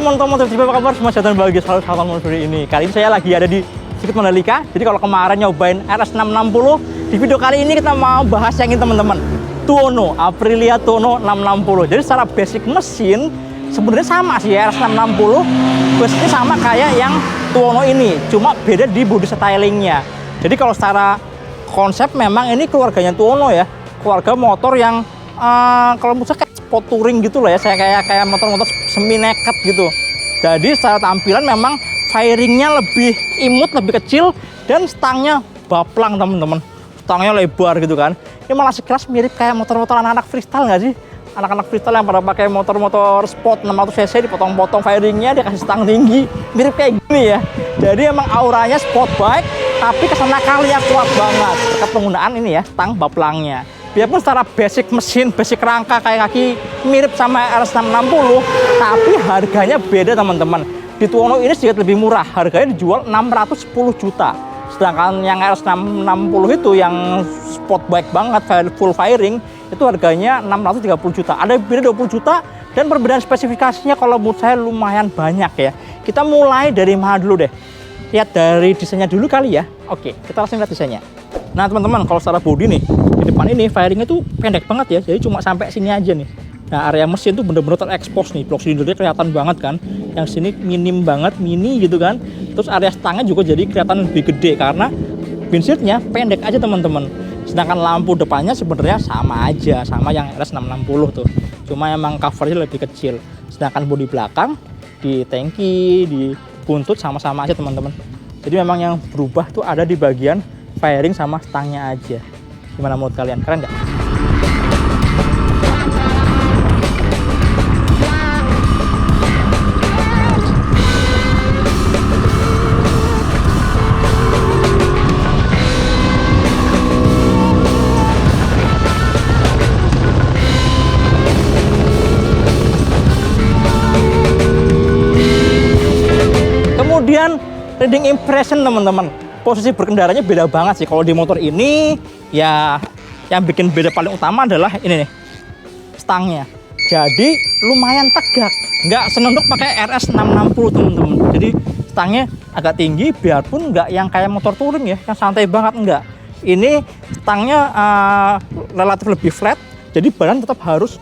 teman-teman, apa kabar? Semua sehat dan bahagia selalu salam hari ini. Kali ini saya lagi ada di sirkuit Mandalika. Jadi kalau kemarin nyobain RS660, di video kali ini kita mau bahas yang ini teman-teman. Tuono, Aprilia Tuono 660. Jadi secara basic mesin sebenarnya sama sih ya, RS660. Basicnya sama kayak yang Tuono ini, cuma beda di body stylingnya. Jadi kalau secara konsep memang ini keluarganya Tuono ya, keluarga motor yang kalau menurut saya kayak sport touring gitu loh ya, saya kayak motor-motor semi nekat gitu. Jadi secara tampilan memang fairingnya lebih imut, lebih kecil, dan stangnya baplang teman-teman, stangnya lebar gitu kan. Ini malah sekilas mirip kayak motor-motor anak-anak freestyle nggak sih? Anak-anak freestyle yang pada pakai motor-motor sport 600 cc, dipotong-potong fairingnya, dia kasih stang tinggi, mirip kayak gini ya. Jadi emang auranya sport bike, tapi kesana kalinya kuat banget terkait penggunaan ini ya, stang baplangnya. Biarpun secara basic mesin, basic rangka kayak kaki mirip sama RS660, tapi harganya beda teman-teman. Di Tuono ini sedikit lebih murah, harganya dijual 610 juta. Sedangkan yang RS660 itu yang sport bike banget, full fairing, itu harganya 630 juta. Ada beda 20 juta, dan perbedaan spesifikasinya kalau menurut saya lumayan banyak ya. Kita mulai dari mana dulu deh? Lihat dari desainnya dulu kali ya. Oke, kita langsung lihat desainnya. Nah teman-teman, kalau secara body nih, di depan ini fairingnya tuh pendek banget ya, jadi cuma sampai sini aja nih. Nah area mesin tuh bener-bener terekspos nih, blok silindernya kelihatan banget kan. Yang sini minim banget, mini gitu kan. Terus area stangnya juga jadi kelihatan lebih gede karena windshield-nya pendek aja teman-teman. Sedangkan lampu depannya sebenarnya sama aja, sama yang RS660 tuh. Cuma emang covernya lebih kecil. Sedangkan bodi belakang, di tangki, di buntut sama-sama aja teman-teman. Jadi memang yang berubah tuh ada di bagian fairing sama stangnya aja. Gimana menurut kalian? Keren nggak? Kemudian reading impression teman-teman, posisi berkendaranya beda banget sih. Kalau di motor ini ya yang bikin beda paling utama adalah ini nih, stangnya. Jadi lumayan tegak, nggak senunduk pakai RS660 teman-teman. Jadi stangnya agak tinggi, biarpun nggak yang kayak motor touring ya, yang santai banget enggak. Ini stangnya relatif lebih flat, jadi badan tetap harus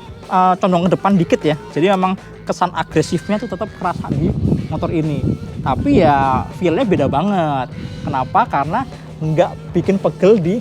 condong ke depan dikit ya. Jadi memang kesan agresifnya tuh tetap kerasa di motor ini. Tapi ya feel-nya beda banget. Kenapa? Karena nggak bikin pegel di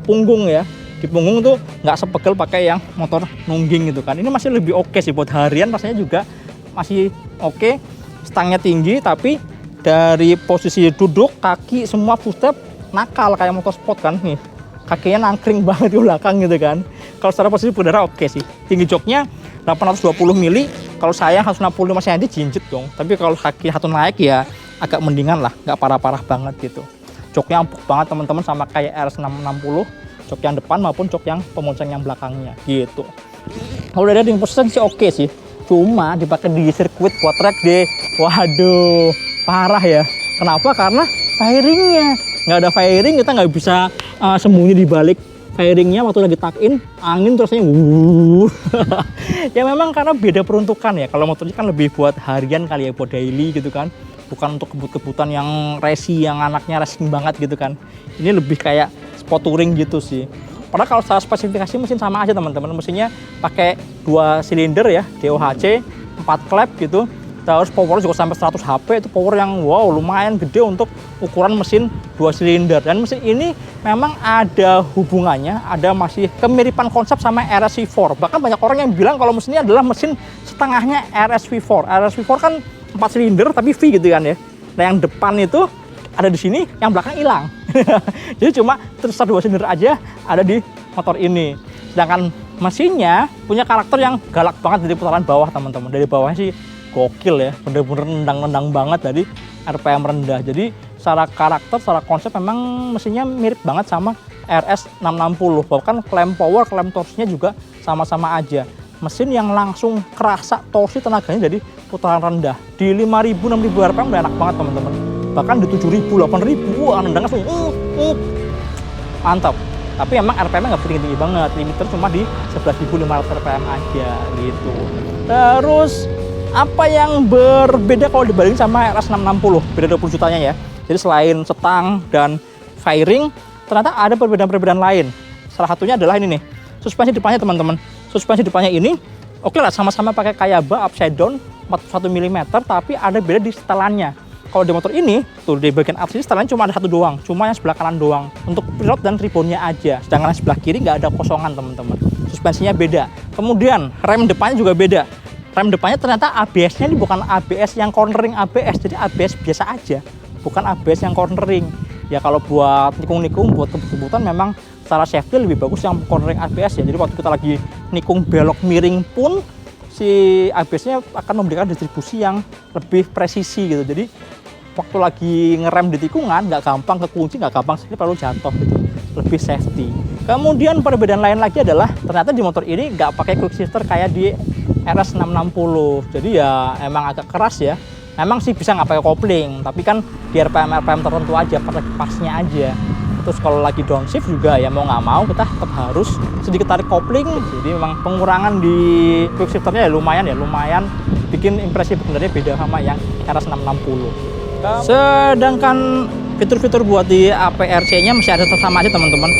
punggung ya. Di punggung tuh nggak sepegel pakai yang motor nungging gitu kan. Ini masih lebih oke sih buat harian, rasanya juga masih oke. Stangnya tinggi, tapi dari posisi duduk, kaki, semua footstep nakal kayak motor sport kan nih. Kakinya nangkring banget di belakang gitu kan. Kalau secara posisi pengendara oke sih. Tinggi joknya 820 mili. Kalau saya 165 cm jinjit dong. Tapi kalau kaki satu naik ya agak mendingan lah, nggak parah-parah banget gitu. Joknya empuk banget teman-teman, sama kayak RS660. Jok yang depan maupun jok yang pemonceng yang belakangnya gitu. Kalau dari riding position sih oke sih. Cuma dipakai di sirkuit buat track day, waduh parah ya. Kenapa? Karena fairingnya. Nggak ada fairing, kita nggak bisa sembunyi di balik fairingnya waktu lagi tuck-in, angin terusnya ya memang karena beda peruntukan ya. Kalau motornya kan lebih buat harian kali ya, buat daily gitu kan, bukan untuk kebut-kebutan yang racing, yang anaknya racing banget gitu kan. Ini lebih kayak sport touring gitu sih. Padahal kalau secara spesifikasi mesin sama aja teman-teman, mesinnya pakai 2 silinder ya, DOHC 4 klep gitu. Terus power juga sampai 100 HP, itu power yang wow lumayan gede untuk ukuran mesin 2 silinder. Dan mesin ini memang ada hubungannya, ada masih kemiripan konsep sama RS V4. Bahkan banyak orang yang bilang kalau mesin ini adalah mesin setengahnya RS V4. RS V4 kan 4 silinder tapi V gitu kan ya. Nah yang depan itu ada di sini, yang belakang hilang. Jadi cuma tersisa 2 silinder aja ada di motor ini. Sedangkan mesinnya punya karakter yang galak banget dari putaran bawah teman-teman. Dari bawahnya sih gokil ya, bener-bener nendang-nendang banget dari RPM rendah. Jadi secara karakter, secara konsep memang mesinnya mirip banget sama RS660. Bahkan klem power, klem torsinya juga sama-sama aja. Mesin yang langsung kerasa torsi tenaganya dari putaran rendah. Di 5.000, 6.000 RPM udah enak banget teman-teman. Bahkan di 7.000, 8.000, wah nendangnya langsung mantap. Tapi emang RPM-nya nggak tinggi-tinggi banget, limiter cuma di 11.500 RPM aja gitu. Terus Apa yang berbeda kalau dibanding sama RS 660? Beda 20 jutanya ya. Jadi selain setang dan fairing, ternyata ada perbedaan-perbedaan lain. Salah satunya adalah ini nih, suspensi depannya teman-teman. Suspensi depannya ini, oke lah sama-sama pakai Kayaba upside down 41 mm, tapi ada beda di setelannya. Kalau di motor ini, tuh di bagian atas ini setelannya cuma ada satu doang, cuma yang sebelah kanan doang. Untuk pilot dan tribunnya aja. Sedangkan yang sebelah kiri nggak ada kosongan teman-teman. Suspensinya beda. Kemudian rem depannya juga beda. Rem depannya ternyata ABS-nya ini bukan ABS yang cornering ABS, jadi ABS biasa aja. Bukan ABS yang cornering. Ya kalau buat nikung-nikung, buat kebut-kebutan memang secara safety lebih bagus yang cornering ABS ya. Jadi waktu kita lagi nikung belok miring pun si ABS-nya akan memberikan distribusi yang lebih presisi gitu. Jadi waktu lagi ngerem di tikungan nggak gampang kekunci, nggak gampang sini perlu jatuh gitu. Lebih safety. Kemudian perbedaan lain lagi adalah ternyata di motor ini nggak pakai quick shifter kayak di RS 660. Jadi ya emang agak keras ya. Memang sih bisa nggak pakai kopling, tapi kan di RPM tertentu aja, pasnya aja. Terus kalau lagi downshift juga ya mau nggak mau kita tetap harus sedikit tarik kopling. Jadi memang pengurangan di quick shifternya ya lumayan bikin impresi sebenarnya beda sama yang RS 660. Sedangkan fitur-fitur buat di APRC-nya masih ada sama aja teman-teman.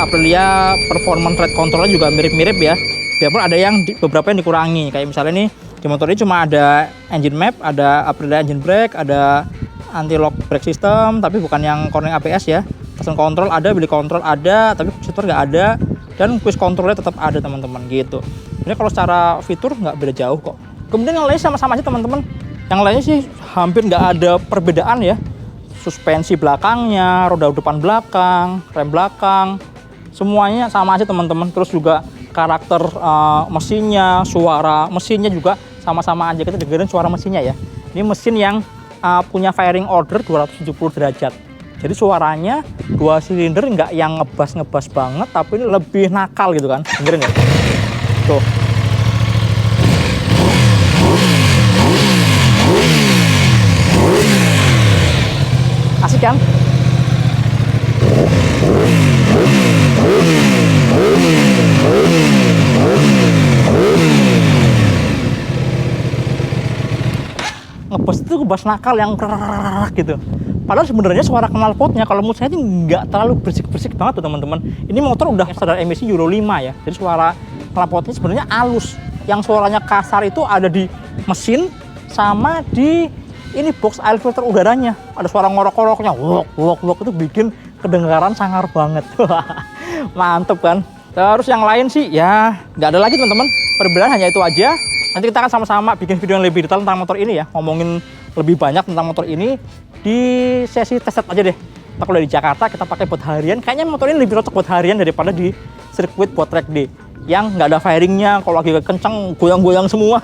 Aprilia performance rate control-nya juga mirip-mirip ya. Biarpun ada yang beberapa yang dikurangi. Kayak misalnya nih di motor ini cuma ada engine map, ada Aprilia engine brake, ada anti-lock brake system, tapi bukan yang cornering ABS ya. Traction control ada, billing control ada, tapi quick shifter nggak ada, dan cruise controlnya tetap ada teman-teman gitu. Ini kalau secara fitur nggak beda jauh kok. Kemudian yang lain sama-sama aja teman-teman. Yang lainnya sih hampir nggak ada perbedaan ya. Suspensi belakangnya, roda depan belakang, rem belakang, semuanya sama aja teman-teman. Terus juga karakter mesinnya, suara mesinnya juga sama-sama aja. Kita dengerin suara mesinnya ya. Ini mesin yang punya firing order 270 derajat. Jadi suaranya 2 silinder nggak yang ngebas banget, tapi ini lebih nakal gitu kan. Dengerin ya. Tuh. Asik kan? Ngebas itu ngebas nakal yang gitu. Padahal sebenarnya suara knalpotnya kalau menurut saya ini nggak terlalu bersih-bersih banget tuh teman-teman. Ini motor udah standar emisi Euro 5 ya. Jadi suara knalpotnya sebenarnya halus. Yang suaranya kasar itu ada di mesin sama di ini box air filter udaranya. Ada suara ngorok-ngoroknya, wok itu bikin kedengaran sangar banget. Mantep kan? Terus yang lain sih ya nggak ada lagi teman-teman. Perbedaan hanya itu aja. Nanti kita akan sama-sama bikin video yang lebih detail tentang motor ini ya. Ngomongin lebih banyak tentang motor ini di sesi test aja deh. Kita kalau di Jakarta kita pakai buat harian. Kayaknya motor ini lebih cocok buat harian daripada di sirkuit buat track day. Yang nggak ada firingnya, kalau lagi kencang goyang-goyang semua.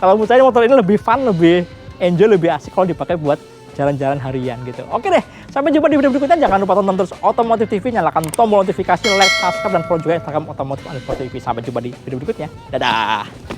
Kalau menurut saya motor ini lebih fun, lebih enjoy, lebih asik kalau dipakai buat jalan-jalan harian gitu. Oke deh, sampai jumpa di video berikutnya. Jangan lupa tonton terus Otomotif TV, nyalakan tombol notifikasi, like, subscribe, dan follow juga Instagram Otomotif TV. Sampai jumpa di video berikutnya. Dadah!